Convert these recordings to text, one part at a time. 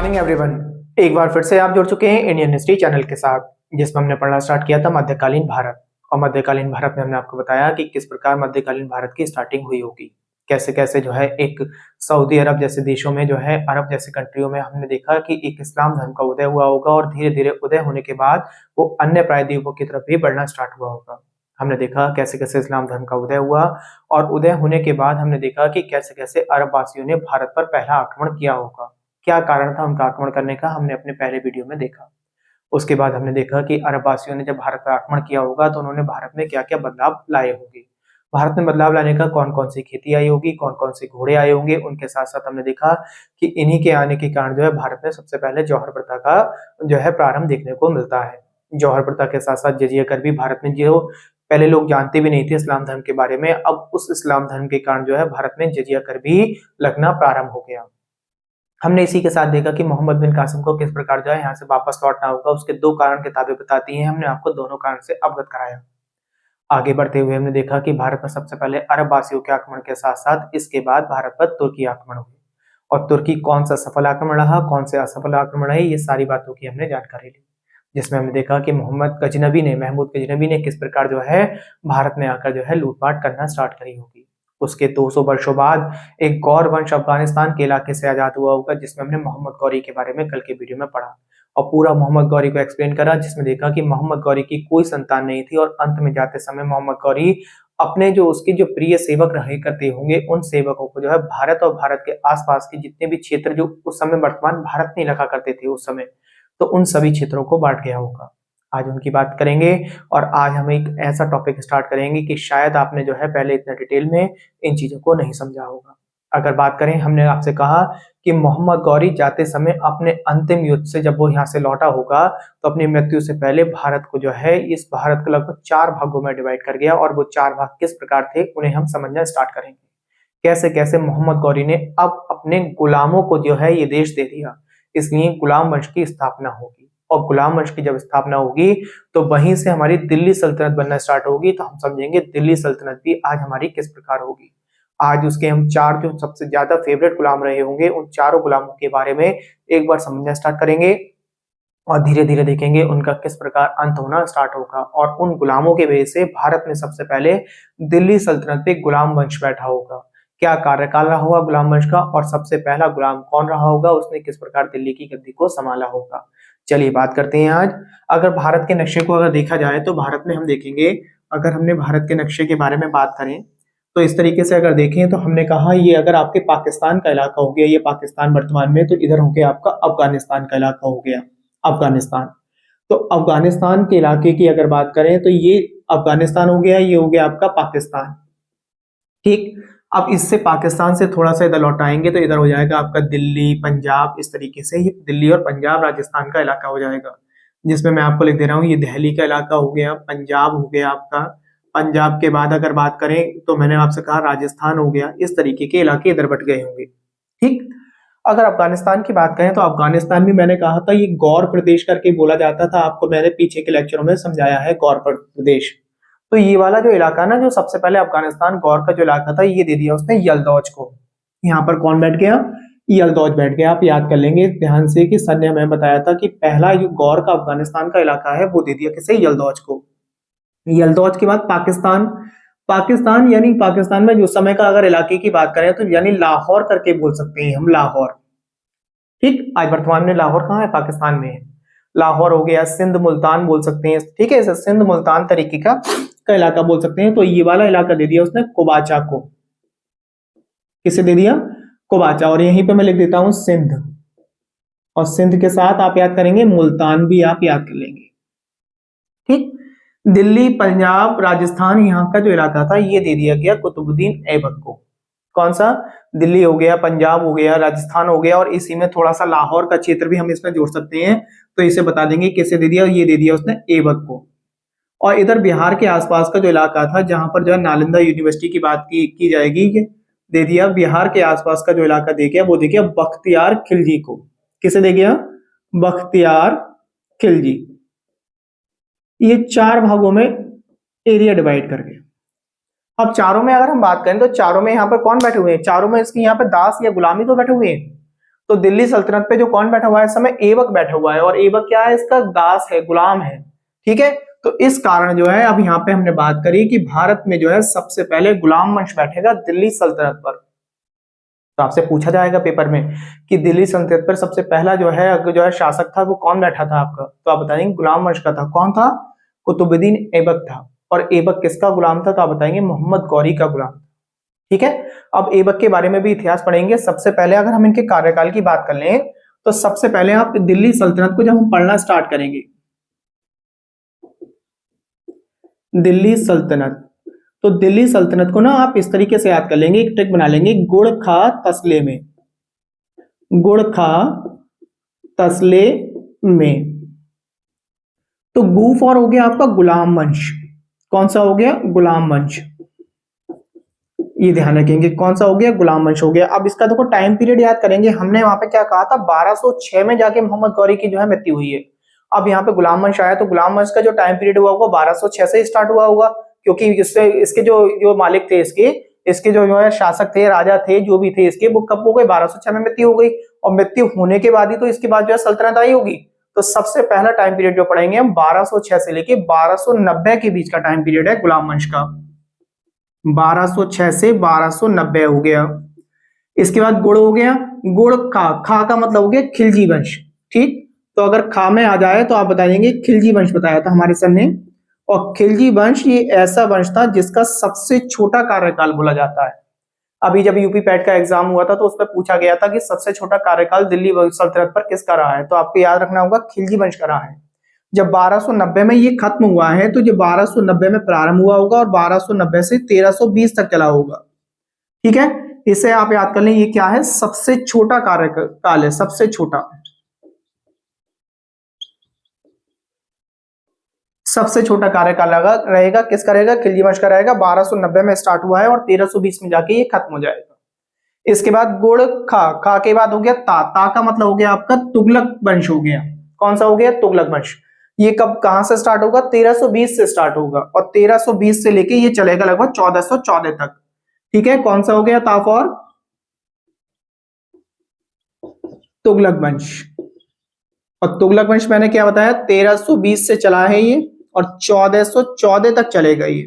Morning everyone. एक बार फिर से आप जुड़ चुके हैं इंडियन हिस्ट्री चैनल के साथ, जिसमें हमने पढ़ना स्टार्ट किया था मध्यकालीन भारत। और मध्यकालीन भारत में हमने आपको बताया कि किस प्रकार मध्यकालीन भारत की स्टार्टिंग हुई होगी, कैसे कैसे जो है एक सऊदी अरब जैसे देशों में जो है अरब जैसे कंट्रियों में हमने देखा कि एक इस्लाम धर्म का उदय हुआ होगा और धीरे धीरे उदय होने के बाद वो अन्य प्रायद्वीपों की तरफ भी बढ़ना स्टार्ट हुआ होगा। हमने देखा कैसे कैसे इस्लाम धर्म का उदय हुआ और उदय होने के बाद हमने देखा कि कैसे कैसे अरब वासियों ने भारत पर पहला आक्रमण किया होगा। क्या कारण था उनका आक्रमण करने का, हमने अपने पहले वीडियो में देखा। उसके बाद हमने देखा कि अरब वासियों ने जब भारत पर आक्रमण किया होगा तो उन्होंने भारत में क्या क्या बदलाव लाए होंगे। भारत में बदलाव लाने का कौन कौन सी खेती आई होगी, कौन कौन से घोड़े आए होंगे। उनके साथ साथ हमने देखा कि इन्हीं के आने के कारण जो है भारत में सबसे पहले जौहर प्रथा का जो है प्रारंभ देखने को मिलता है। जौहर प्रथा के साथ साथ जजिया कर भी भारत में जो पहले लोग जानते भी नहीं थे इस्लाम धर्म के बारे में, अब उस इस्लाम धर्म के कारण जो है भारत में जजिया कर भी लगना प्रारंभ हो गया। हमने इसी के साथ देखा कि मोहम्मद बिन कासिम को किस प्रकार जो है यहाँ से वापस लौटना होगा। उसके दो कारण किताबें बताती हैं, हमने आपको दोनों कारण से अवगत कराया। आगे बढ़ते हुए हमने देखा कि भारत में सबसे पहले अरब वासियों के आक्रमण के साथ साथ इसके बाद भारत पर तुर्की आक्रमण हुए और तुर्की कौन सा सफल आक्रमण रहा, कौन से असफल आक्रमण रहे, ये सारी बातों की हमने जानकारी ली। जिसमें हमने देखा कि महमूद गजनबी ने किस प्रकार जो है भारत में आकर जो है लूटपाट करना स्टार्ट करी होगी। उसके 200 वर्षों बाद एक गौर वंश अफगानिस्तान के इलाके से आजाद हुआ होगा, जिसमें हमने मोहम्मद गौरी के बारे में कल के वीडियो में पढ़ा और पूरा मोहम्मद गौरी को एक्सप्लेन करा, जिसमें देखा कि मोहम्मद गौरी की कोई संतान नहीं थी और अंत में जाते समय मोहम्मद गौरी अपने जो उसके जो प्रिय सेवक रहे करते होंगे उन सेवकों को जो है भारत और भारत के आसपास के जितने भी क्षेत्र जो उस समय वर्तमान भारत में रखा करते थे उस समय, तो उन सभी क्षेत्रों को बांट गया होगा। आज उनकी बात करेंगे और आज हम एक ऐसा टॉपिक स्टार्ट करेंगे कि शायद आपने जो है पहले इतना डिटेल में इन चीजों को नहीं समझा होगा। अगर बात करें, हमने आपसे कहा कि मोहम्मद गौरी जाते समय अपने अंतिम युद्ध से जब वो यहाँ से लौटा होगा तो अपनी मृत्यु से पहले भारत को जो है इस भारत को लगभग 4 भागों में डिवाइड कर गया और वो 4 भाग किस प्रकार थे उन्हें हम समझना स्टार्ट करेंगे। कैसे कैसे मोहम्मद गौरी ने अब अपने गुलामों को जो है ये देश दे दिया, इसलिए गुलाम वंश की स्थापना होगी और गुलाम वंश की जब स्थापना होगी तो वहीं से हमारी दिल्ली सल्तनत बनना स्टार्ट होगी। तो हम समझेंगे दिल्ली सल्तनत भी आज हमारी किस प्रकार होगी। आज उसके हम 4 जो सबसे ज्यादा फेवरेट गुलाम रहे होंगे उन चारों गुलामों के बारे में एक बार समझना स्टार्ट करेंगे और धीरे धीरे देखेंगे उनका किस प्रकार अंत होना स्टार्ट होगा। और उन गुलामों के वजह से भारत में सबसे पहले दिल्ली सल्तनत पे गुलाम वंश बैठा होगा। क्या कार्यकाल रहा होगा गुलाम वंश का और सबसे पहला गुलाम कौन रहा होगा, उसने किस प्रकार दिल्ली की गद्दी को संभाला होगा। चलिए बात करते हैं आज। अगर भारत के नक्शे को अगर देखा जाए तो भारत में हम देखेंगे, अगर हमने भारत के नक्शे के बारे में बात करें तो इस तरीके से अगर देखें तो हमने कहा ये अगर आपके पाकिस्तान का इलाका हो गया, ये पाकिस्तान वर्तमान में, तो इधर हो गया आपका अफगानिस्तान का इलाका हो गया अफगानिस्तान। तो अफगानिस्तान के इलाके की अगर बात करें तो ये अफगानिस्तान हो गया, ये हो गया आपका पाकिस्तान। ठीक, अब इससे पाकिस्तान से थोड़ा सा इधर लौटाएंगे तो इधर हो जाएगा आपका दिल्ली पंजाब। इस तरीके से ये दिल्ली और पंजाब राजस्थान का इलाका हो जाएगा, जिसमें मैं आपको लिख दे रहा हूँ ये दिल्ली का इलाका हो गया, पंजाब हो गया आपका। पंजाब के बाद अगर बात करें तो मैंने आपसे कहा राजस्थान हो गया। इस तरीके के इलाके इधर बट गए होंगे। ठीक, अगर अफगानिस्तान की बात करें तो अफगानिस्तान भी मैंने कहा था ये गौर प्रदेश करके बोला जाता था, आपको मैंने पीछे के लेक्चरों में समझाया है गौर प्रदेश। तो ये वाला जो इलाका ना, जो सबसे पहले अफगानिस्तान गौर का जो इलाका था ये दे दिया उसने यलदौज को। यहाँ पर कौन बैठ गया, यलदौज बैठ गया। आप याद कर लेंगे ध्यान से कि सर ने हमें बताया था कि पहला जो गौर का अफगानिस्तान का इलाका है वो दे दिया किसे, यलदौज को। यलदौज के बाद पाकिस्तान, पाकिस्तान यानी पाकिस्तान में जो समय का अगर इलाके की बात करें तो यानी लाहौर करके बोल सकते हैं हम, लाहौर। ठीक, आज वर्तमान में लाहौर कहाँ है, पाकिस्तान में है। लाहौर हो गया, सिंध मुल्तान बोल सकते हैं। ठीक है, इसे सिंध मुल्तान तरीके का इलाका बोल सकते हैं। तो ये वाला इलाका दे दिया उसने कोबाचा को। किसे दे दिया, कोबाचा। और यहीं पे मैं लिख देता हूं सिंध, और सिंध के साथ आप याद करेंगे मुल्तान भी आप याद कर लेंगे। ठीक, दिल्ली पंजाब राजस्थान यहाँ का जो इलाका था ये दे दिया गया कुतुबुद्दीन ऐबक को। कौन सा, दिल्ली हो गया, पंजाब हो गया, राजस्थान हो गया और इसी में थोड़ा सा लाहौर का क्षेत्र भी हम इसमें जोड़ सकते हैं। तो इसे बता देंगे किसे दे दिया, ये दे दिया उसने ऐबक को। और इधर बिहार के आसपास का जो इलाका था जहां पर जो है नालंदा यूनिवर्सिटी की बात की जाएगी, दे दिया बिहार के आसपास का जो इलाका दे गया वो दे गया बख्तियार खिलजी को। किसे दे गया, बख्तियार खिलजी। ये 4 भागों में एरिया डिवाइड कर गए। अब चारों में अगर हम बात करें तो चारों में यहाँ पर कौन बैठे हुए हैं, चारों में इसकी यहाँ पर दास या गुलामी तो बैठे हुए हैं। तो दिल्ली सल्तनत पे जो कौन बैठा हुआ है इस समय, ऐबक बैठा हुआ है, और ऐबक क्या है, इसका दास है, गुलाम है। ठीक है, तो इस कारण जो है अब यहाँ पे हमने बात करी कि भारत में जो है सबसे पहले गुलाम वंश बैठेगा दिल्ली सल्तनत पर। तो आपसे पूछा जाएगा पेपर में कि दिल्ली सल्तनत पर सबसे पहला जो है शासक था वो कौन बैठा था आपका, तो आप बताएंगे गुलाम वंश का था। कौन था? कुतुबुद्दीन ऐबक था। और ऐबक किसका गुलाम था, तो आप बताएंगे मोहम्मद गौरी का गुलाम। ठीक है, अब ऐबक के बारे में भी इतिहास पढ़ेंगे। सबसे पहले अगर हम इनके कार्यकाल की बात कर लें तो सबसे पहले आप दिल्ली सल्तनत को जब हम पढ़ना स्टार्ट करेंगे, दिल्ली सल्तनत, तो दिल्ली सल्तनत को ना आप इस तरीके से याद कर लेंगे, एक ट्रिक बना लेंगे, गुड़ खा तसले में, गुड़ खा तसले में। तो गू फॉर हो गया आपका गुलाम वंश। कौन सा हो गया? गुलाम वंश। ये ध्यान रखेंगे, कौन सा हो गया? गुलाम वंश हो गया। अब इसका देखो टाइम पीरियड याद करेंगे, हमने वहां पे क्या कहा था, 1206 में जाके मोहम्मद गौरी की जो है मृत्यु हुई है। अब यहाँ पे गुलाम वंश आया, तो गुलाम वंश का जो टाइम पीरियड हुआ होगा 1206 से स्टार्ट हुआ होगा, क्योंकि इससे इसके जो जो मालिक थे, इसके जो है शासक थे, राजा थे, जो भी थे इसके, वो कब हो गए? 1206 में मृत्यु हो गई। और मृत्यु होने के बाद ही तो इसके बाद जो है सल्तनत आई होगी। तो सबसे पहला टाइम पीरियड जो पढ़ेंगे हम 1206 से लेके 1290 के बीच का टाइम पीरियड है गुलाम वंश का। 1206 से 1290 हो गया। इसके बाद गुड़ हो गया, गुड़ खा, खा का मतलब हो गया खिलजी वंश। ठीक, तो अगर खा में आ जाए तो आप बता देंगे खिलजी वंश बताया था हमारे सर ने। और खिलजी वंश ये ऐसा वंश था जिसका सबसे छोटा कार्यकाल बोला जाता है। अभी जब यूपी पैट का एग्जाम हुआ था तो उस पर पूछा गया था कि सबसे छोटा कार्यकाल दिल्ली सल्तनत पर किसका रहा है, तो आपको याद रखना होगा खिलजी वंश का रहा है। जब 1290 में ये खत्म हुआ है, तो जो 1290 में प्रारंभ हुआ होगा और 1290 से 1320 तक चला होगा। ठीक है, इसे आप याद कर लें, ये क्या है? सबसे छोटा कार्यकाल है, सबसे छोटा, सबसे छोटा कार्यकाल रहेगा किसका रहेगा? खिलजी वंश का रहेगा। 1290 में स्टार्ट हुआ है और 1320 में जाके ये खत्म हो जाएगा। इसके बाद गुड़ खा, खा के बाद हो गया ता, ता का मतलब हो गया आपका तुगलक वंश हो गया। कौन सा हो गया? तुगलक वंश। ये कब कहां से स्टार्ट होगा? 1320 से स्टार्ट होगा, और 1320 से लेके ये चलेगा लगभग 1414 तक। ठीक है, कौन सा हो गया? ता फॉर तुगलक वंश। और तुगलक वंश मैंने क्या बताया, 1320 से चला है ये और 1414 तक चलेगा ये।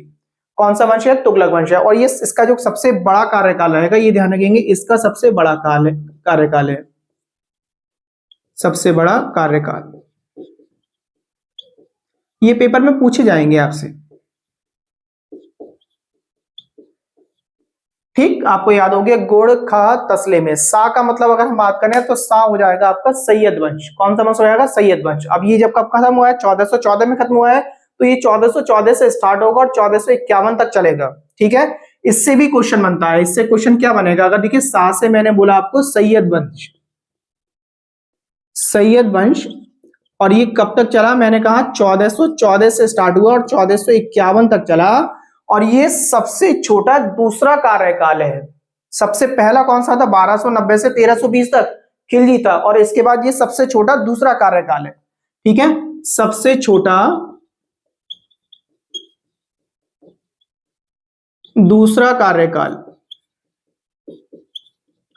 कौन सा वंश है? तुगलक वंश है। और ये इसका जो सबसे बड़ा कार्यकाल रहेगा, ये ध्यान रखेंगे, इसका सबसे बड़ा कार्यकाल है, सबसे बड़ा कार्यकाल। ये पेपर में पूछे जाएंगे आपसे। ठीक, आपको याद हो गया गुड़ खा तसले में। सा का मतलब अगर हम बात करें तो सा हो जाएगा आपका सैयद वंश। कौन सा वंश हो जाएगा? सैयद वंश। अब ये जब कब खत्म हुआ है? 1414 में खत्म हुआ है, तो ये 1414 से स्टार्ट होगा और 1451 तक चलेगा। ठीक है, इससे भी क्वेश्चन बनता है। इससे क्वेश्चन क्या बनेगा? अगर देखिए सा से मैंने बोला आपको सैयद वंश, सैयद वंश, और ये कब तक चला? मैंने कहा 1414 से स्टार्ट हुआ और 1451 तक चला। और ये सबसे छोटा दूसरा कार्यकाल है। सबसे पहला कौन सा था? 1290 से 1320 तक खिलजी था, और इसके बाद ये सबसे छोटा दूसरा कार्यकाल है। ठीक है, सबसे छोटा दूसरा कार्यकाल।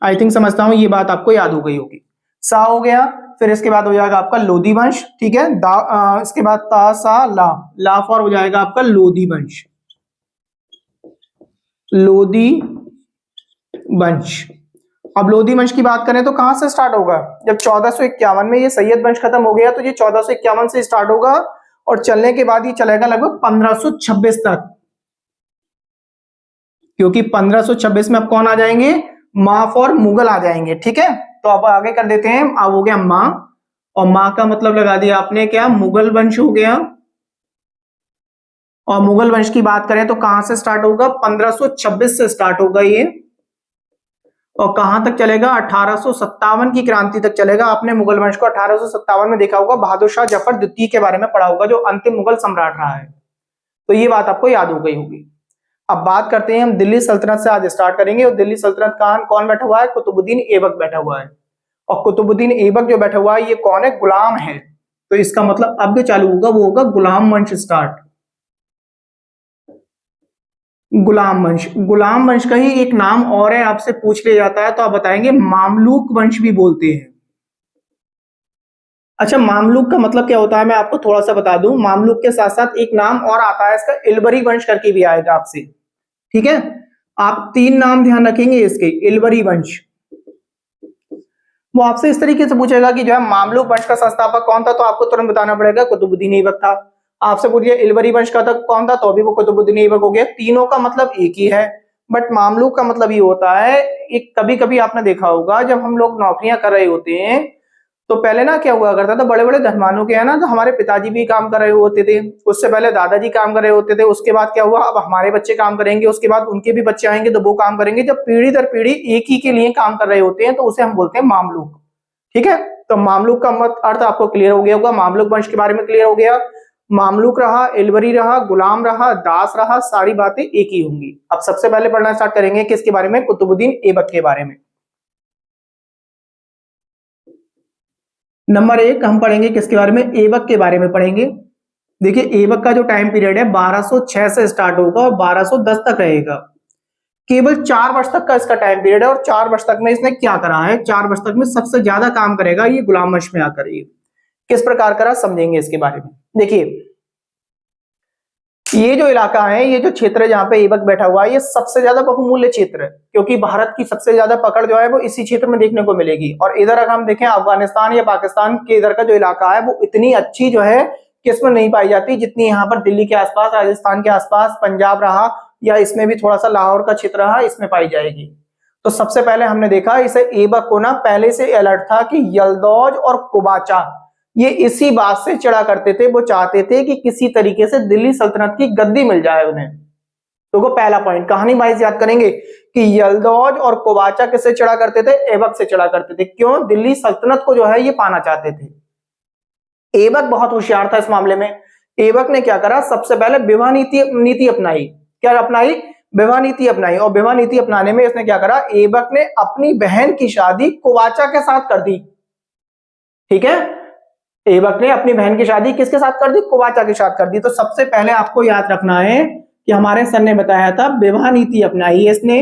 आई थिंक समझता हूं ये बात आपको याद हो गई होगी। सा हो गया, फिर इसके बाद हो जाएगा आपका लोधी वंश। ठीक है, इसके बाद ता सा ला फॉर हो जाएगा आपका लोधी वंश, लोधी वंश। अब लोधी वंश की बात करें तो कहां से स्टार्ट होगा? जब 1451 में ये सैयद वंश खत्म हो गया, तो ये 1451 से स्टार्ट होगा और चलने के बाद ये चलेगा लगभग 1526 तक, क्योंकि 1526 में अब कौन आ जाएंगे? माँ फॉर मुगल आ जाएंगे। ठीक है, तो अब आगे कर देते हैं। अब हो गया माँ, और माँ का मतलब लगा दिया आपने क्या? मुगल वंश हो गया। और मुगल वंश की बात करें तो कहां से स्टार्ट होगा? 1526 से स्टार्ट होगा ये, और कहां तक चलेगा? 1857 की क्रांति तक चलेगा। आपने मुगल वंश को 1857 में देखा होगा, बहादुर शाह जफर द्वितीय के बारे में पढ़ा होगा, जो अंतिम मुगल सम्राट रहा है। तो ये बात आपको याद हो गई होगी। अब बात करते हैं हम दिल्ली सल्तनत से, आज स्टार्ट करेंगे। और दिल्ली सल्तनत का कौन बैठा हुआ है? कुतुबुद्दीन ऐबक बैठा हुआ है। और कुतुबुद्दीन ऐबक जो बैठा हुआ है ये कौन है? गुलाम है। तो इसका मतलब अब जो चालू होगा वो होगा गुलाम वंश स्टार्ट। गुलाम वंश। गुलाम वंश का ही एक नाम और है, आपसे पूछ लिया जाता है तो आप बताएंगे मामलूक वंश भी बोलते हैं। अच्छा, मामलूक का मतलब क्या होता है मैं आपको थोड़ा सा बता दूं। मामलूक के साथ साथ एक नाम और आता है इसका, इलबरी वंश करके भी आएगा आपसे। ठीक है, आप 3 नाम ध्यान रखेंगे इसके। इलबरी वंश, वो आपसे इस तरीके से पूछेगा कि जो है मामलूक वंश का संस्थापक कौन था, तो आपको तुरंत बताना पड़ेगा कुतुबुद्दीन ऐबक था। आपसे पूछिए इलबरी वंश का था कौन था, तो भी वो कुतुबुद्दीन ऐबक हो गया। तीनों का मतलब एक ही है, बट मामलूक का मतलब ये होता है, एक कभी कभी आपने देखा होगा जब हम लोग नौकरियां कर रहे होते हैं तो पहले ना क्या हुआ करता था, बड़े बड़े धनवानों के है ना, तो हमारे पिताजी भी काम कर रहे होते थे, उससे पहले दादाजी काम कर रहे होते थे, उसके बाद क्या हुआ, अब हमारे बच्चे काम करेंगे, उसके बाद उनके भी बच्चे आएंगे तो वो काम करेंगे। जब पीढ़ी दर पीढ़ी एक ही के लिए काम कर रहे होते हैं तो उसे हम बोलते हैं मामलूक। ठीक है, तो मामलूक का अर्थ आपको क्लियर हो गया होगा, मामलूक वंश के बारे में क्लियर हो गया। मामलूक रहा, इलबरी रहा, गुलाम रहा, दास रहा, सारी बातें एक ही होंगी। अब सबसे पहले पढ़ना स्टार्ट करेंगे किसके बारे में, कुतुबुद्दीन ऐबक के बारे में। नंबर 1 हम पढ़ेंगे किसके बारे में, ऐबक के बारे में पढ़ेंगे। देखिए ऐबक का जो टाइम पीरियड है 1206 से स्टार्ट होगा और 1210 तक रहेगा। केवल 4 वर्ष तक का इसका टाइम पीरियड है और 4 वर्ष तक में इसने क्या करा है, 4 वर्ष तक में सबसे ज्यादा काम करेगा ये गुलाम वंश में आकर। ये किस प्रकार करा समझेंगे इसके बारे में। देखिए ये जो इलाका है, ये जो क्षेत्र है जहां पे ऐबक बैठा हुआ है, ये सबसे ज्यादा बहुमूल्य क्षेत्र है, क्योंकि भारत की सबसे ज्यादा पकड़ जो है वो इसी क्षेत्र में देखने को मिलेगी। और इधर अगर हम देखें अफगानिस्तान या पाकिस्तान के इधर का जो इलाका है वो इतनी अच्छी जो है किस्म नहीं पाई जाती जितनी यहाँ पर दिल्ली के आसपास, राजस्थान के आसपास, पंजाब रहा या इसमें भी थोड़ा सा लाहौर का क्षेत्र रहा, इसमें पाई जाएगी। तो सबसे पहले हमने देखा इसे ऐबक को ना पहले से अलर्ट था कि यल्दौज और कुबाचा ये इसी बात से चिढ़ा करते थे, वो चाहते थे कि किसी तरीके से दिल्ली सल्तनत की गद्दी मिल जाए उन्हें। तो वो पहला पॉइंट कहानी वाइज याद करेंगे कि यल्दौज और कुबाचा किससे चिढ़ा करते थे, ऐबक से चिढ़ा करते थे। क्यों, दिल्ली सल्तनत को जो है ये पाना चाहते थे। ऐबक बहुत होशियार था इस मामले में। ऐबक ने क्या करा, सबसे पहले विवाह नीति अपनाई। क्या अपनाई, विवाह नीति अपनाई। और विवाह नीति अपनाने में इसने क्या करा, ऐबक ने अपनी बहन की शादी कुबाचा के साथ कर दी। ठीक है, ऐबक ने अपनी बहन की शादी किसके साथ कर दी, कुबाचा के साथ कर दी। तो सबसे पहले आपको याद रखना है कि हमारे सर ने बताया था विवाह नीति अपनाई है इसने,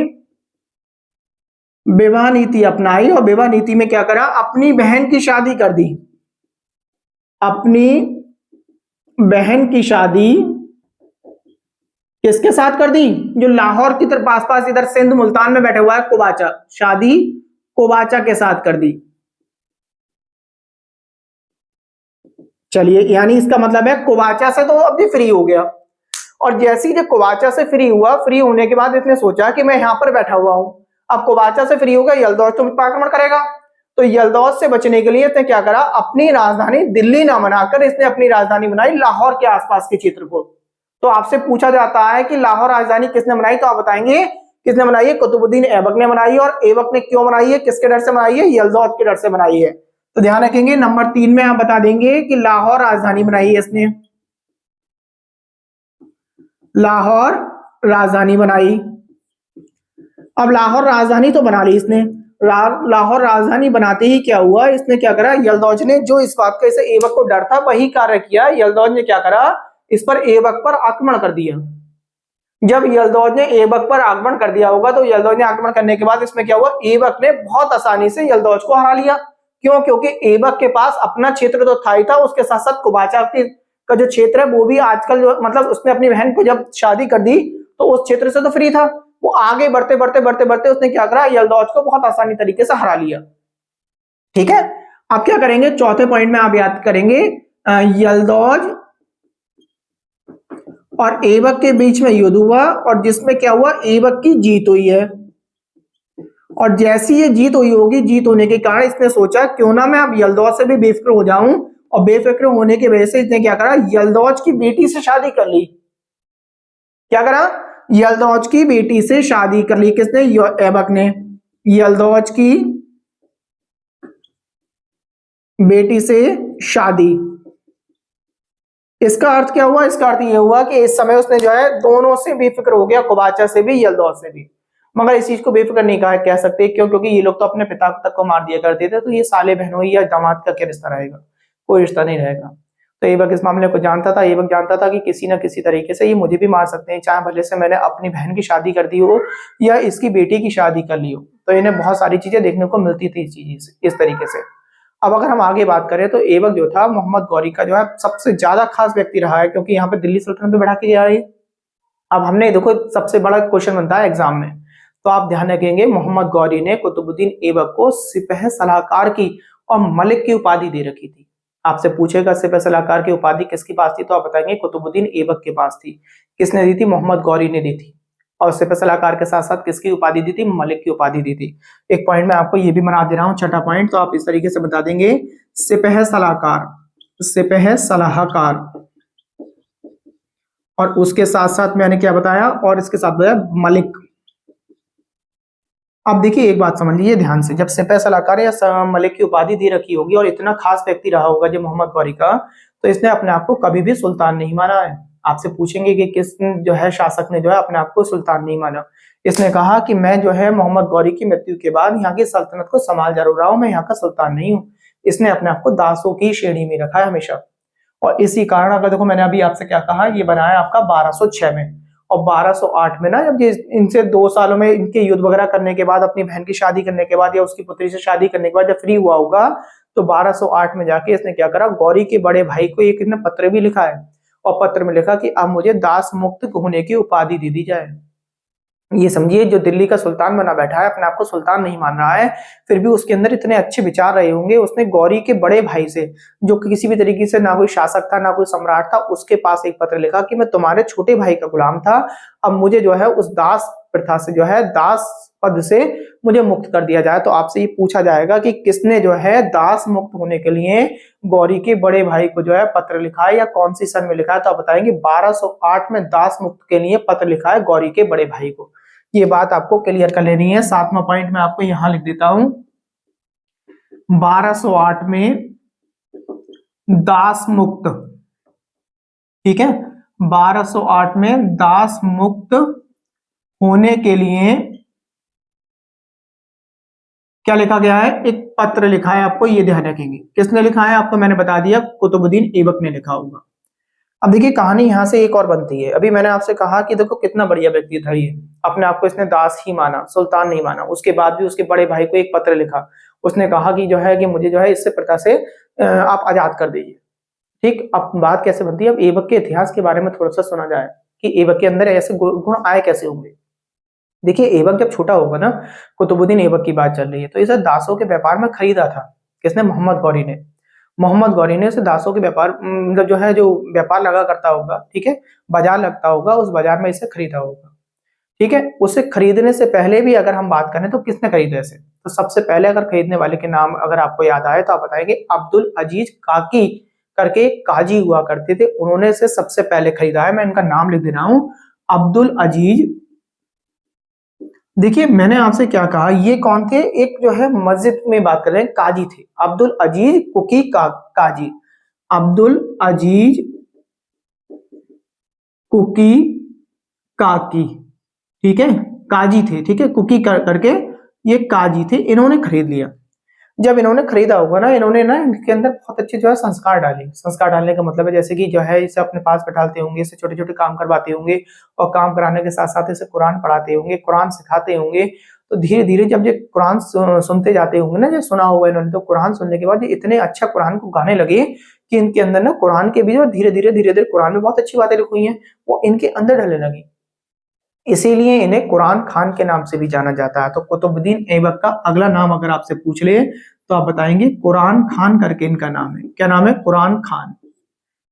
विवाह नीति अपनाई। और विवाह नीति में क्या करा, अपनी बहन की शादी कर दी। अपनी बहन की शादी किसके साथ कर दी, जो लाहौर की तरफ आसपास इधर सिंध मुल्तान में बैठा हुआ है कुबाचा, शादी कुबाचा के साथ कर दी। चलिए, यानी इसका मतलब है कुबाचा से तो अभी फ्री हो गया। और जैसे ही जब कुबाचा से फ्री हुआ, फ्री होने के बाद इसने सोचा कि मैं यहां पर बैठा हुआ हूं, अब कुबाचा से फ्री होगा, यल्दौज तो मुझ पर आक्रमण करेगा। तो यल्दौज से बचने के लिए इसने क्या करा, अपनी राजधानी दिल्ली ना बनाकर इसने अपनी राजधानी बनाई लाहौर के आसपास के क्षेत्र को। तो आपसे पूछा जाता है कि लाहौर राजधानी किसने बनाई, तो आप बताएंगे किसने बनाई है, कुतुबुद्दीन ऐबक ने बनाई है। और ऐबक ने क्यों बनाई है, किसके डर से बनाई है, यल्दौज के डर से बनाई है। तो ध्यान रखेंगे नंबर 3 में आप बता देंगे कि लाहौर राजधानी बनाई है इसने, लाहौर राजधानी बनाई। अब लाहौर राजधानी तो बना ली इसने, लाहौर राजधानी बनाते ही क्या हुआ, इसने क्या करा, यल्दौज ने जो इस बात का इसे ऐबक को डर था वही कार्य किया। यल्दौज ने क्या करा, इस पर ऐबक पर आक्रमण कर दिया। जब यल्दौज ने ऐबक पर आक्रमण कर दिया होगा तो यल्दौज ने आक्रमण करने के बाद इसमें क्या हुआ, ऐबक ने बहुत आसानी से यल्दौज को हरा लिया। क्यों, क्योंकि ऐबक के पास अपना क्षेत्र तो था ही था, उसके साथ साथ कुबाचा का जो क्षेत्र है वो भी आजकल जो मतलब उसने अपनी बहन को जब शादी कर दी तो उस क्षेत्र से तो फ्री था। वो आगे बढ़ते बढ़ते बढ़ते बढ़ते उसने क्या करा, यल्दौज को बहुत आसानी तरीके से हरा लिया। ठीक है, अब क्या करेंगे, चौथे पॉइंट में आप याद करेंगे यल्दौज और ऐबक के बीच में युद्ध हुआ और जिसमें क्या हुआ, ऐबक की जीत हुई है। और जैसी ये जीत हुई होगी, जीत होने के कारण इसने सोचा क्यों ना मैं अब यल्दौज से भी बेफिक्र हो जाऊं। और बेफिक्र होने की वजह से इसने क्या करा, यल्दौज की बेटी से शादी कर ली। क्या करा, यल्दौज की बेटी से शादी कर ली। किसने, ऐबक ने यल्दौज की बेटी से शादी। इसका अर्थ क्या हुआ, इसका अर्थ यह हुआ कि इस समय उसने जो है दोनों से बेफिक्र हो गया, कुबाचा से भी यल्दौज से भी। मगर इस चीज को बेफिक्र नहीं कह सकते, क्यों, क्योंकि ये लोग तो अपने पिता तक को मार दिया करते थे, तो ये साले बहनों या दामाद का क्या रिश्ता रहेगा, कोई रिश्ता नहीं रहेगा। तो ऐबक इस मामले को जानता था। ऐबक जानता था कि किसी न किसी तरीके से ये मुझे भी मार सकते हैं, चाहे भले से मैंने अपनी बहन की शादी कर दी हो या इसकी बेटी की शादी कर ली हो। तो इन्हें बहुत सारी चीजें देखने को मिलती थी इस तरीके से। अब अगर हम आगे बात करें तो ऐबक जो था मोहम्मद गौरी का जो है सबसे ज्यादा खास व्यक्ति रहा है, क्योंकि यहाँ पे दिल्ली सल्तनत पे बैठा के गया है। अब हमने देखो सबसे बड़ा क्वेश्चन बनता है एग्जाम में, तो आप ध्यान रखेंगे मोहम्मद गौरी ने कुतुबुद्दीन ऐबक को सिपह सलाहकार की और मलिक की उपाधि दे रखी थी। आपसे पूछेगा सिपह सलाहकार की उपाधि किसके पास थी, तो आप बताएंगे कुतुबुद्दीन ऐबक के पास थी। किसने दी थी? मोहम्मद गौरी ने दी थी। और सिपह सलाहकार के साथ साथ किसकी उपाधि दी थी? मलिक की उपाधि दी थी। एक पॉइंट में आपको ये भी बना दे रहा हूं, छठा पॉइंट, तो आप इस तरीके से बता देंगे सिपह सलाहकार, सिपह सलाहकार, और उसके साथ साथ मैंने क्या बताया, और इसके साथ बताया मलिक। अब देखिए एक बात समझ लीजिए ध्यान से, जब सिपह सलाहकार या मलिक की उपाधि दे रखी होगी और इतना खास व्यक्ति रहा होगा जो मोहम्मद गौरी का, तो इसने अपने आप को कभी भी सुल्तान नहीं माना है। आपसे पूछेंगे कि किस जो है शासक ने जो है अपने आप को सुल्तान नहीं माना। इसने कहा कि मैं जो है मोहम्मद गौरी की मृत्यु के बाद यहाँ की सल्तनत को संभाल जरूर रहा हूँ, मैं यहाँ का सुल्तान नहीं हूँ। इसने अपने आप को दासों की श्रेणी में रखा है हमेशा। और इसी कारण अगर देखो मैंने अभी आपसे क्या कहा, ये बनाया आपका 1206 में, और 1208 में ना जब ये इनसे 2 सालों में इनके युद्ध वगैरह करने के बाद, अपनी बहन की शादी करने के बाद या उसकी पुत्री से शादी करने के बाद जब फ्री हुआ होगा, तो 1208 में जाके इसने क्या करा, गौरी के बड़े भाई को एक इसने पत्र भी लिखा है, और पत्र में लिखा कि अब मुझे दास मुक्त होने की उपाधि दे दी जाए। ये समझिए जो दिल्ली का सुल्तान बना बैठा है, अपने आप को सुल्तान नहीं मान रहा है, फिर भी उसके अंदर इतने अच्छे विचार रहे होंगे, उसने गौरी के बड़े भाई से, जो किसी भी तरीके से ना कोई शासक था ना कोई सम्राट था, उसके पास एक पत्र लिखा कि मैं तुम्हारे छोटे भाई का गुलाम था, अब मुझे जो है उस दास प्रथा से जो है दास पद से मुझे मुक्त कर दिया जाए। तो आपसे ये पूछा जाएगा कि किसने जो है दास मुक्त होने के लिए गौरी के बड़े भाई को जो है पत्र लिखा है, या कौन सी सन में लिखा है, तो आप बताएंगे 1208 में दास मुक्त के लिए पत्र लिखा है गौरी के बड़े भाई को। ये बात आपको क्लियर कर लेनी है। 7वां पॉइंट में आपको यहां लिख देता हूं, 1208 में दास मुक्त, ठीक है, 1208 में दास मुक्त होने के लिए क्या लिखा गया है, एक पत्र लिखा है आपको, ये ध्यान रखेंगे। किसने लिखा है आपको मैंने बता दिया, कुतुबुद्दीन ऐबक ने लिखा होगा। अब देखिए कहानी यहां से एक और बनती है। अभी मैंने आपसे कहा कि देखो कितना बढ़िया व्यक्ति था ये, अपने आप को इसने दास ही माना, सुल्तान नहीं माना। उसके बाद भी उसके बड़े भाई को एक पत्र लिखा, उसने कहा कि जो है कि मुझे जो है इससे प्रथा से आप आजाद कर दीजिए। ठीक, अब बात कैसे बनती है, अब ऐबक के इतिहास के बारे में थोड़ा सा सुना जाए कि ऐबक के अंदर ऐसे गुण आए कैसे होंगे। देखिए ऐबक जब छोटा होगा ना, कुतुबुद्दीन ऐबक की बात चल रही है, तो इसे दासों के व्यापार में खरीदा था। किसने? मोहम्मद गौरी ने। मोहम्मद गौरी ने इसे दासों के व्यापार मतलब जो है जो व्यापार लगा करता होगा, ठीक है, बाजार लगता होगा, उस बाजार में इसे खरीदा होगा। ठीक है, उसे खरीदने से पहले भी अगर हम बात करें तो किसने खरीदा इसे, तो सबसे पहले अगर खरीदने वाले के नाम अगर आपको याद आए तो आप बताएंगे अब्दुल अजीज काकी करके एक काजी हुआ करते थे, उन्होंने इसे सबसे पहले खरीदा है। मैं इनका नाम लिख दे रहा हूं, अब्दुल अजीज। देखिए मैंने आपसे क्या कहा, ये कौन थे, एक जो है मस्जिद में बात कर रहे हैं, काजी थे, अब्दुल अजीज कुकी काजी, अब्दुल अजीज कुकी काकी, ठीक है, काजी थे, ठीक है, कुकी करके ये काजी थे, इन्होंने खरीद लिया। जब इन्होंने खरीदा होगा ना, इन्होंने ना इनके अंदर बहुत अच्छे जो है संस्कार डाले। संस्कार डालने का मतलब है जैसे कि जो है इसे अपने पास बैठाते होंगे, इसे छोटे छोटे काम करवाते होंगे, और काम कराने के साथ साथ इसे कुरान पढ़ाते होंगे, कुरान सिखाते होंगे। तो धीरे धीरे जब ये कुरान सुनते जाते होंगे ना, जब सुना होगा इन्होंने, तो कुरान सुनने के बाद ये इतने अच्छा कुरान को गाने लगे कि इनके अंदर ना कुरान के भी जो धीरे धीरे कुरान में बहुत अच्छी बातें लिखी हुई हैं वो इनके अंदर ढलने लगी। इसीलिए इन्हें कुरान खान के नाम से भी जाना जाता है। तो कुतुबुद्दीन ऐबक का अगला नाम अगर आपसे पूछ ले तो आप बताएंगे कुरान खान करके इनका नाम है। क्या नाम है? कुरान खान।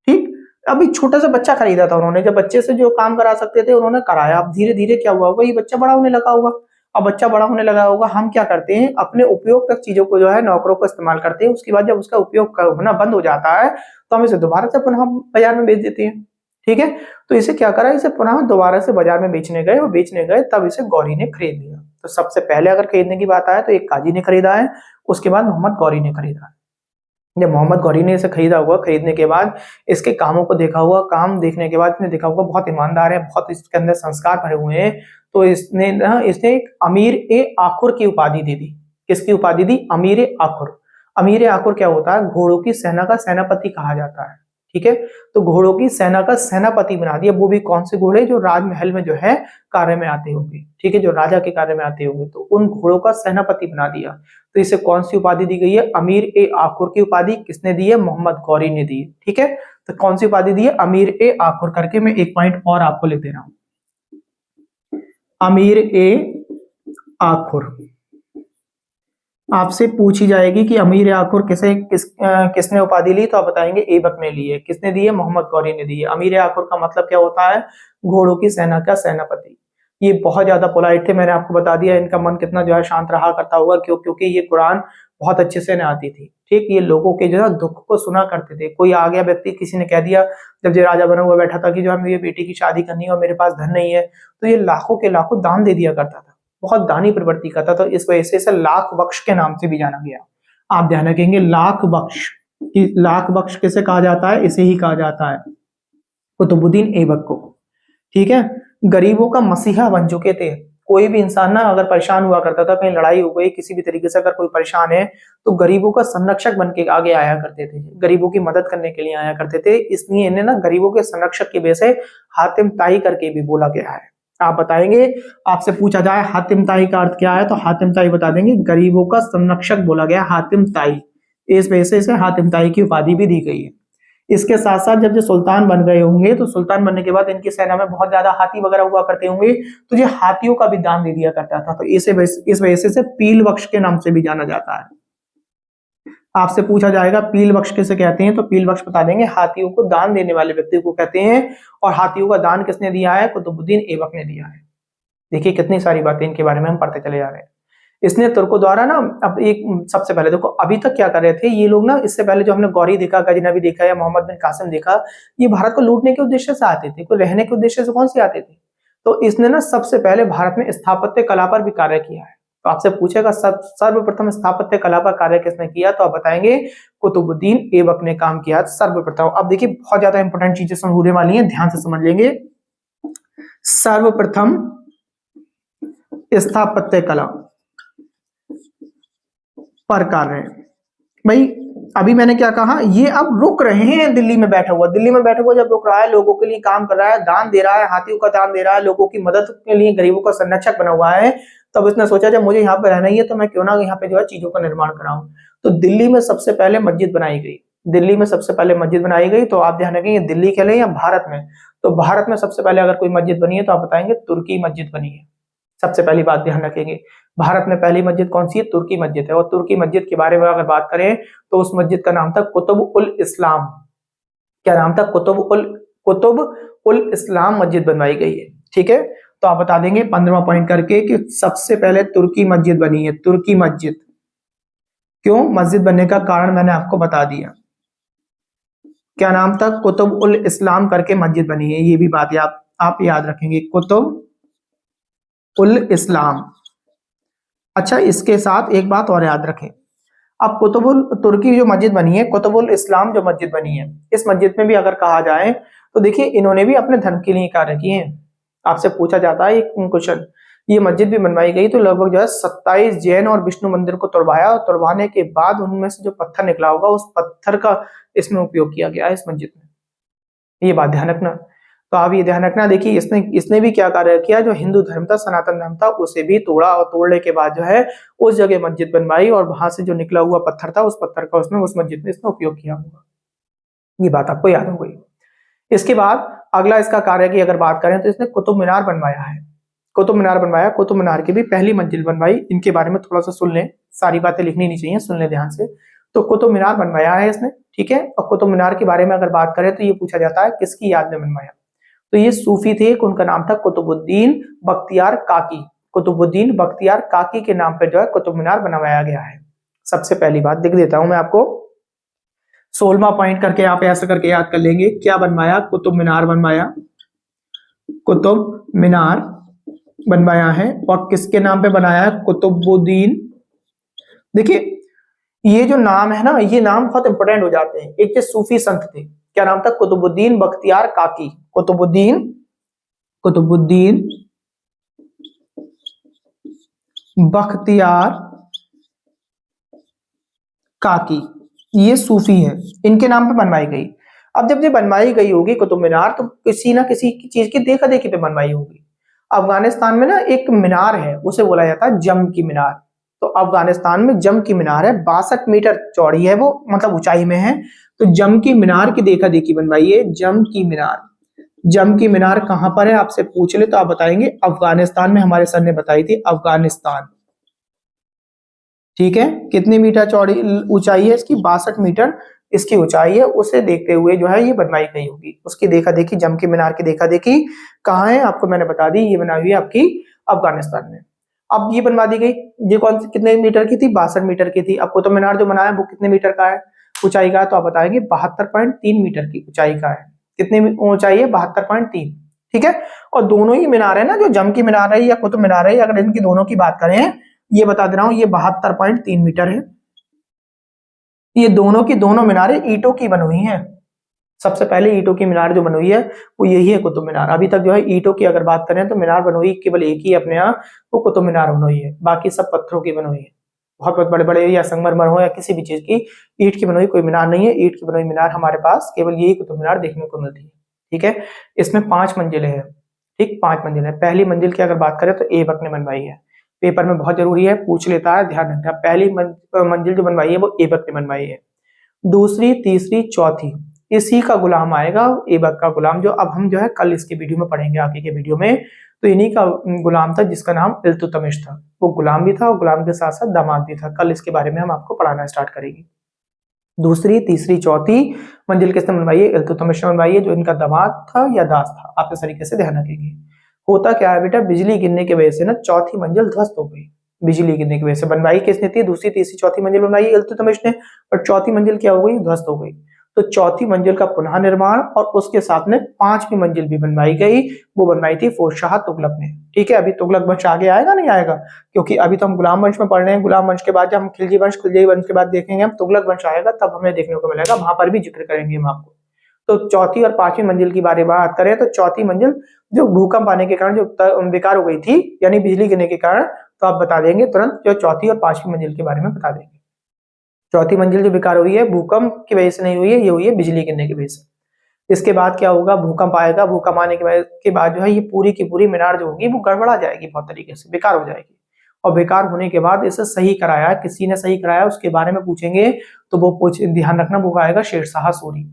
ठीक, अभी छोटा सा बच्चा खरीदा था उन्होंने, जब बच्चे से जो काम करा सकते थे उन्होंने कराया। अब धीरे धीरे क्या हुआ होगा, ये बच्चा बड़ा होने लगा होगा। अब बच्चा बड़ा होने लगा होगा, हम क्या करते हैं अपने उपयोग तक चीजों को जो है नौकरों को इस्तेमाल करते हैं, उसके बाद जब उसका उपयोग होना बंद हो जाता है तो हम इसे दोबारा से पुनः बाजार में बेच देते हैं। ठीक है, तो इसे क्या करा, इसे पुनः दोबारा से बाजार में बेचने गए, और बेचने गए तब इसे गौरी ने खरीद लिया। तो सबसे पहले अगर खरीदने की बात आए तो एक काजी ने खरीदा है, उसके बाद मोहम्मद गौरी ने खरीदा है। जब मोहम्मद गौरी ने इसे खरीदा हुआ, खरीदने के बाद इसके कामों को देखा हुआ, काम देखने के बाद इसने देखा होगा बहुत ईमानदार है, बहुत इसके अंदर संस्कार भरे हुए हैं, तो इसने एक अमीर ए आखुर की उपाधि दे दी। किसकी उपाधि दी? अमीर ए आखुर। अमीर ए आखुर क्या होता है? घोड़ों की सेना का सेनापति कहा जाता है। ठीक है। तो घोड़ों की सेना का सेनापति बना दिया, वो भी कौन से घोड़े, जो राजमहल में जो है कार्य में आते होंगे, ठीक है, जो राजा के कार्य में आते होंगे, तो उन घोड़ों का सेनापति बना दिया। तो इसे कौन सी उपाधि दी गई है, अमीर ए आखुर की उपाधि किसने दी है, मोहम्मद गौरी ने दी है, ठीक है। तो कौन सी उपाधि दी है, अमीर ए आखुर करके मैं एक पॉइंट और आपको लिख दे रहा हूं, अमीर ए आखुर। आपसे पूछी जाएगी कि अमीर आखुर किसने उपाधि ली, तो आप बताएंगे ऐबक ने ली है। किसने दी है, मोहम्मद गौरी ने दी है। अमीर आखुर का मतलब क्या होता है, घोड़ों की सेना का सेनापति। ये बहुत ज्यादा पोलाइट थे, मैंने आपको बता दिया, इनका मन कितना जो है शांत रहा करता होगा, क्योंकि ये कुरान बहुत अच्छे से न आती थी, ठीक। ये लोगों के जो है दुख को सुना करते थे। कोई आ गया व्यक्ति, किसी ने कह दिया, जब ये राजा बना हुआ बैठा था कि जो है मेरी बेटी की शादी करनी है और मेरे पास धन नहीं है, तो ये लाखों के लाखों दान दे दिया करता था, बहुत दानी प्रवृत्ति का था। तो इस वजह से इसे लाख बख्श के नाम से भी जाना गया। आप ध्यान रखेंगे, लाख बख्श, लाख बख्श किसे कहा जाता है, इसे ही कहा जाता है कुतुबुद्दीन ऐबक को, ठीक है। गरीबों का मसीहा बन चुके थे। कोई भी इंसान ना अगर परेशान हुआ करता था, कहीं लड़ाई हो गई, किसी भी तरीके से अगर कोई परेशान है, तो गरीबों का संरक्षक बन के आगे आया करते थे, गरीबों की मदद करने के लिए आया करते थे। इसलिए इन्हें ना गरीबों के संरक्षक की वजह से हातिम ताई करके भी बोला गया है। आप बताएंगे, आपसे पूछा जाए हातिम ताई का अर्थ क्या है, तो हातिम ताई बता देंगे, गरीबों का संरक्षक बोला गया हातिम ताई, इस वजह से इसे हातिम ताई की उपाधि भी दी गई है। इसके साथ साथ जब ये सुल्तान बन गए होंगे, तो सुल्तान बनने के बाद इनकी सेना में बहुत ज्यादा हाथी वगैरह हुआ करते होंगे, तो ये हाथियों का भी दान दे दिया करता था। तो इस वजह से पील बख्श के नाम से भी जाना जाता है। आपसे पूछा जाएगा पील बख्श किसे कहते हैं, तो पील बख्श बता देंगे, हाथियों को दान देने वाले व्यक्ति को कहते हैं। और हाथियों का दान किसने दिया है, कुतुबुद्दीन ऐबक ने दिया है। देखिए कितनी सारी बातें इनके बारे में हम पढ़ते चले जा रहे हैं। इसने तुर्कों द्वारा ना, अब एक सबसे पहले देखो अभी तक क्या कर रहे थे ये लोग ना, इससे पहले जो हमने गौरी देखा, गजनबी देखा या मोहम्मद बिन कासिम देखा, ये भारत को लूटने के उद्देश्य से आते थे, कोई रहने के उद्देश्य से कौन से आते थे। तो इसने ना सबसे पहले भारत में स्थापत्य कला पर भी कार्य किया है। तो आपसे पूछेगा सर्वप्रथम स्थापत्य कला पर कार्य किसने किया, तो आप बताएंगे कुतुबुद्दीन ऐबक ने काम किया सर्वप्रथम। अब देखिए बहुत ज्यादा इंपॉर्टेंट चीजें समझने वाली हैं, ध्यान से समझ लेंगे। सर्वप्रथम स्थापत्य कला पर कार्य, भाई अभी मैंने क्या कहा, ये अब रुक रहे हैं दिल्ली में बैठा हुआ, दिल्ली में बैठा हुआ जब रुक रहा है, लोगों के लिए काम कर रहा है, दान दे रहा है, हाथियों का दान दे रहा है, लोगों की मदद के लिए गरीबों का संरक्षक बना हुआ है, तब इसने सोचा जब मुझे यहाँ पे रहना ही है, तो मैं क्यों ना यहाँ पे जो है चीजों का निर्माण कराऊं। तो दिल्ली में सबसे पहले मस्जिद बनाई गई, दिल्ली में सबसे पहले मस्जिद बनाई गई। तो आप ध्यान रखेंगे दिल्ली के लिए या भारत में, तो भारत में सबसे पहले अगर कोई मस्जिद बनी है तो आप बताएंगे तुर्की मस्जिद बनी है। सबसे पहली बात ध्यान रखेंगे, भारत में पहली मस्जिद कौन सी है, तुर्की मस्जिद है। और तुर्की मस्जिद के बारे में अगर बात करें तो उस मस्जिद का नाम था कुतुब उल इस्लाम। क्या नाम था, कुतुब उल इस्लाम मस्जिद बनवाई गई है, ठीक है। तो आप बता देंगे 15वां पॉइंट करके कि सबसे पहले तुर्की मस्जिद बनी है, तुर्की मस्जिद। क्यों, मस्जिद बनने का कारण मैंने आपको बता दिया, क्या नाम था, कुतुब उल इस्लाम करके मस्जिद बनी है, ये भी बात आप याद रखेंगे, कुतुब उल इस्लाम। अच्छा, इसके साथ एक बात और याद रखें, अब कुतुबुल तुर्की जो मस्जिद बनी है, कुतुबुल इस्लाम जो मस्जिद बनी है, इस मस्जिद में भी अगर कहा जाए तो देखिए इन्होंने भी अपने धर्म के लिए कार्य किए हैं। आपसे पूछा जाता है एक क्वेश्चन, ये मस्जिद भी बनवाई गई तो लगभग जो है 27 जैन और विष्णु मंदिर को तोड़वाया, और तोड़वाने के बाद उनमें से जो पत्थर निकला होगा उस पत्थर का इसमें उपयोग किया गया है इस मस्जिद में, ये बात ध्यान रखना। तो आप ये ध्यान रखना, देखिए इसने भी क्या कार्य किया, जो हिंदू धर्म था, सनातन धर्म था, उसे भी तोड़ा, और तोड़ने के बाद जो है उस जगह मस्जिद बनवाई, और वहां से जो निकला हुआ पत्थर था उस पत्थर का उसमें उस मस्जिद में इसने उपयोग किया होगा, ये बात आपको याद हो गई। इसके बाद अगला इसका कार्य की अगर बात करें तो इसने कुतुब मीनार बनवाया है, कुतुब मीनार बनवाया, कुतुब मीनार की भी पहली मंजिल बनवाई। इनके बारे में थोड़ा सा सुन लें, सारी बातें लिखनी नहीं चाहिए, सुन लें ध्यान से। तो कुतुब मीनार बनवाया है इसने, ठीक है। और कुतुब मीनार के बारे में अगर बात करें तो ये पूछा जाता है किसकी याद में बनवाया, तो ये सूफी थे, उनका नाम था कुतुबुद्दीन बख्तियार काकी, कुतुबुद्दीन बख्तियार काकी के नाम पर जो है कुतुब मीनार बनवाया गया है। सबसे पहली बात लिख देता हूं मैं आपको, 16वां पॉइंट करके आप ऐसा करके याद कर लेंगे, क्या बनवाया, कुतुब मीनार बनवाया, कुतुब मीनार बनवाया है, और किसके नाम पे बनाया है, कुतुबुद्दीन। देखिए ये जो नाम है ना, ये नाम बहुत इंपॉर्टेंट हो जाते हैं। एक जो सूफी संत थे, क्या नाम था, कुतुबुद्दीन बख्तियार काकी, कुतुबुद्दीन बख्तियार काकी, ये सूफी है, इनके नाम पे बनवाई गई। अब जब ये बनवाई गई होगी कुतुब मीनार, तो किसी ना किसी चीज की देखा देखी पे बनवाई होगी। अफगानिस्तान में ना एक मीनार है, उसे बोला जाता है जम की मीनार। तो अफगानिस्तान में जम की मीनार है, 62 मीटर चौड़ी है वो, मतलब ऊंचाई में है। तो जम की मीनार की देखा देखी बनवाई है, जम की मीनार। जम की मीनार कहां पर है आपसे पूछ ले तो आप बताएंगे अफगानिस्तान में, हमारे सर ने बताई थी अफगानिस्तान। ठीक है, कितनी मीटर चौड़ी ऊंचाई है इसकी, 62 मीटर इसकी ऊंचाई है। उसे देखते हुए जो है ये बनवाई गई होगी। उसकी देखा देखी, जम की मीनार की देखा देखी कहाँ है आपको मैंने बता दी, ये बनाई हुई है आपकी अफगानिस्तान में। अब ये बनवा दी गई। ये कौन सी कितने मीटर की थी, 62 मीटर की थी। अब कुतुब मीनार जो बनाया वो कितने मीटर का है, ऊंचाई का है, तो आप बताएंगे 72.3 मीटर की ऊंचाई का है। कितनी ऊंचाई है, 72.3। ठीक है, और दोनों ही मीनार है ना, जो जम की मीनार है या कुतुब मीनार है, अगर इनकी दोनों की बात करें, ये बता दे रहा हूं, ये 72.3 मीटर है। ये दोनों की दोनों मीनारें ईंटों की बनी हुई हैं। सबसे पहले ईंटों की मीनार जो बनी हुई है वो यही है, कुतुब मीनार। अभी तक जो है ईंटों की अगर बात करें तो मीनार बनी हुई केवल एक ही अपने यहाँ, वो कुतुब मीनार बनी हुई है। बाकी सब पत्थरों की बनी हुई है। बहुत बहुत बड़े बड़े या संगमरमर हो या किसी भी चीज की, ईंट की बनी हुई कोई मीनार नहीं है। ईंट की बनी हुई मीनार हमारे पास केवल यही कुतुब मीनार देखने को मिलती है। ठीक है, इसमें 5 मंजिलें हैं। ठीक, 5 मंजिलें। पहली मंजिल की अगर बात करें तो ऐबक ने बनवाई है। पेपर में बहुत जरूरी है, पूछ लेता है, ध्यान रखना। पहली मंजिल जो बनवाई है वो ऐबक ने बनवाई है। दूसरी, तीसरी, चौथी, इसी का गुलाम आएगा, ऐबक का गुलाम, जो अब हम जो है कल इसके वीडियो में पढ़ेंगे, आगे के वीडियो में। तो इन्हीं का गुलाम था जिसका नाम इल्तुतमिश था। वो गुलाम भी था और गुलाम के साथ साथ दामाद भी था। कल इसके बारे में हम आपको पढ़ाना स्टार्ट करेंगे। दूसरी, तीसरी, चौथी मंजिल किसने बनवाई है, इल्तुतमिश ने बनवाई है, जो इनका दामाद था या दास था, आप इस तरीके से ध्यान रखेंगे। होता क्या है बेटा, बिजली गिरने की वजह से ना चौथी मंजिल ध्वस्त हो गई। बिजली गिरने की वजह से बनवाई किसने थी, दूसरी, तीसरी, चौथी मंजिल बनवाई इल्तुतमिश ने, और चौथी मंजिल क्या हो गई, ध्वस्त हो गई। तो चौथी मंजिल का पुनः निर्माण और उसके साथ में 5वीं मंजिल भी बनवाई गई, वो बनवाई थी फौजशाह तुगलक ने। ठीक है, अभी तुगलक वंश आगे आएगा नहीं आएगा, क्योंकि अभी तो हम गुलाम वंश में पढ़ रहे हैं। गुलाम वंश के बाद जब हम खिलजी वंश, खिलजी वंश के बाद देखेंगे हम तुगलक वंश आएगा, तब हमें देखने को मिलेगा, वहां पर भी जिक्र करेंगे हम आपको। तो चौथी और 5वीं मंजिल की बारे में बात करें तो चौथी मंजिल जो भूकंप आने के कारण जो बेकार हो गई थी, यानी बिजली गिरने के कारण, तो आप बता देंगे तुरंत, जो चौथी और 5वीं मंजिल के बारे में बता देंगे। चौथी मंजिल जो बेकार हुई है भूकंप की वजह से नहीं हुई है, ये हुई है बिजली गिरने की वजह से। इसके बाद क्या होगा, भूकंप आएगा। भूकंप आने के बाद जो है ये पूरी की पूरी मीनार जो होगी वो गड़बड़ा जाएगी, बहुत तरीके से बेकार हो जाएगी। और बेकार होने के बाद इसे सही कराया, किसी ने सही कराया, उसके बारे में पूछेंगे तो वो ध्यान रखना, वो आएगा शेरशाह सूरी।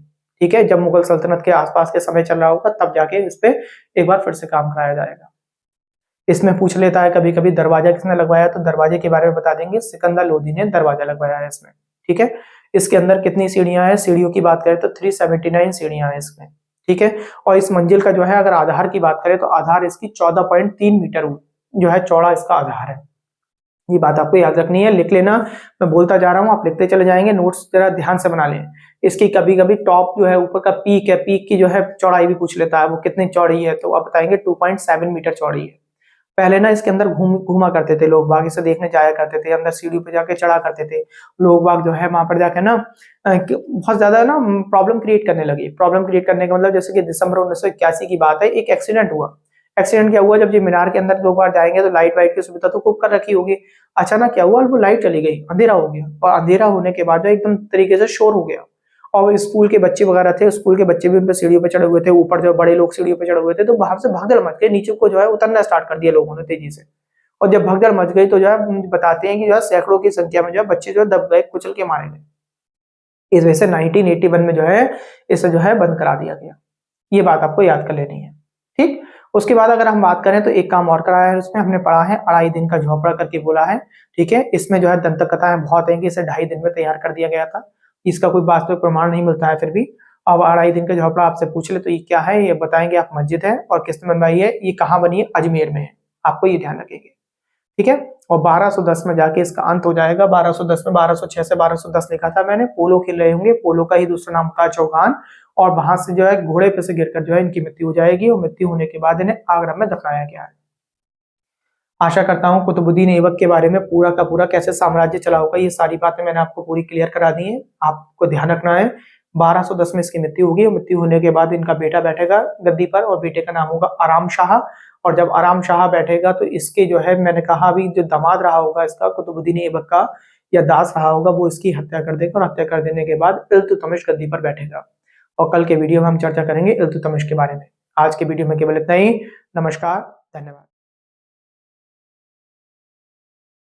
ठीक है, जब मुगल सल्तनत के आसपास के समय चल रहा होगा तब जाके इस पे एक बार फिर से काम कराया जाएगा। इसमें पूछ लेता है कभी कभी दरवाजा किसने लगवाया, तो दरवाजे के बारे में बता देंगे, सिकंदर लोधी ने दरवाजा लगवाया है इसमें। ठीक है, इसके अंदर कितनी सीढ़ियां हैं, सीढ़ियों की बात करें तो 379 सीढ़ियां हैं इसमें। ठीक है, और इस मंजिल का जो है अगर आधार की बात करें तो आधार इसकी 14.3 मीटर जो है चौड़ा इसका आधार है। ये बात आपको याद रखनी है, लिख लेना, मैं बोलता जा रहा हूँ, आप लिखते चले जाएंगे, नोट्स जरा ध्यान से बना लें। इसकी कभी कभी टॉप जो है ऊपर का पीक है, पीक की जो है चौड़ाई भी पूछ लेता है, वो कितनी चौड़ी है, तो आप बताएंगे 2.7 मीटर चौड़ी है। पहले ना इसके अंदर घूमा करते थे लोग बाग, इसे देखने जाया करते थे, अंदर सीढ़ी पे जाके चढ़ा करते थे लोग बाग, जो है वहां पर जाके ना बहुत ज्यादा ना प्रॉब्लम क्रिएट करने लगी। प्रॉब्लम क्रिएट करने का मतलब, जैसे कि दिसंबर 1981 की बात है, एक एक्सीडेंट हुआ। एक्सीडेंट क्या हुआ, जब ये मीनार के अंदर लोग बाहर जाएंगे तो लाइट वाइट की सुविधा तो खूब कर रखी होगी, अचानक क्या हुआ, वो लाइट चली गई, अंधेरा हो गया, और अंधेरा होने के बाद जो एकदम तरीके से शोर हो गया। और स्कूल के बच्चे वगैरह थे, स्कूल के बच्चे भी उन पर सीढ़ियों पर चढ़े हुए थे, ऊपर जो बड़े लोग सीढ़ियों पर चढ़े हुए थे, तो बाहर से भगदड़ मच गई, नीचे को जो है उतरना स्टार्ट कर दिया लोगों ने तेजी से। और जब भगदड़ मच गई तो जो है बताते हैं कि जो है सैकड़ों की संख्या में जो है बच्चे जो है दब गए, कुचल के मारे गए। इस वजह से 1981 में जो है इसे जो है बंद करा दिया गया। ये बात आपको याद कर लेनी है। ठीक, उसके बाद अगर हम बात करें तो एक काम और कराया है उसमें, हमने पढ़ा है 2.5 दिन का झोपड़ा करके बोला है। ठीक है, इसमें जो है दंत कथाएं बहुत है कि इसे 2.5 दिन में तैयार कर दिया गया था। इसका कोई वास्तविक प्रमाण नहीं मिलता है, फिर भी अब 2.5 दिन का झोपड़ा आपसे पूछ ले तो ये क्या है, ये बताएंगे आप, मस्जिद है, और किसने बनवाई है, ये कहाँ बनी है, अजमेर में है, आपको ये ध्यान रखेंगे। ठीक है, और 1210 में जाके इसका अंत हो जाएगा। 1210 में 1206 से 1210 लिखा था मैंने, पोलो खेल रहे होंगे, पोलो का ही दूसरा नाम था चौहान, और वहां से जो है घोड़े पे से गिरकर जो है इनकी मृत्यु हो जाएगी, और मृत्यु होने के बाद इन्हें आगरा में दफनाया गया है। आशा करता हूँ कुतुबुद्दीन ऐबक के बारे में पूरा का पूरा कैसे साम्राज्य चला होगा, ये सारी बातें मैंने आपको पूरी क्लियर करा दी है। आपको ध्यान रखना है 1210 में इसकी मृत्यु होगी, और मृत्यु होने के बाद इनका बेटा बैठेगा गद्दी पर, और बेटे का नाम होगा आराम शाह। और जब आराम शाह बैठेगा तो इसके जो है, मैंने कहा अभी, जो दामाद रहा होगा इसका कुतुबुद्दीन ऐबक का, या दास रहा होगा, वो इसकी हत्या कर देगा, और हत्या कर देने के बाद इल्तुतमिश गद्दी पर बैठेगा। और कल के वीडियो में हम चर्चा करेंगे इल्तुतमिश के बारे में। आज के वीडियो में केवल इतना ही। नमस्कार, धन्यवाद।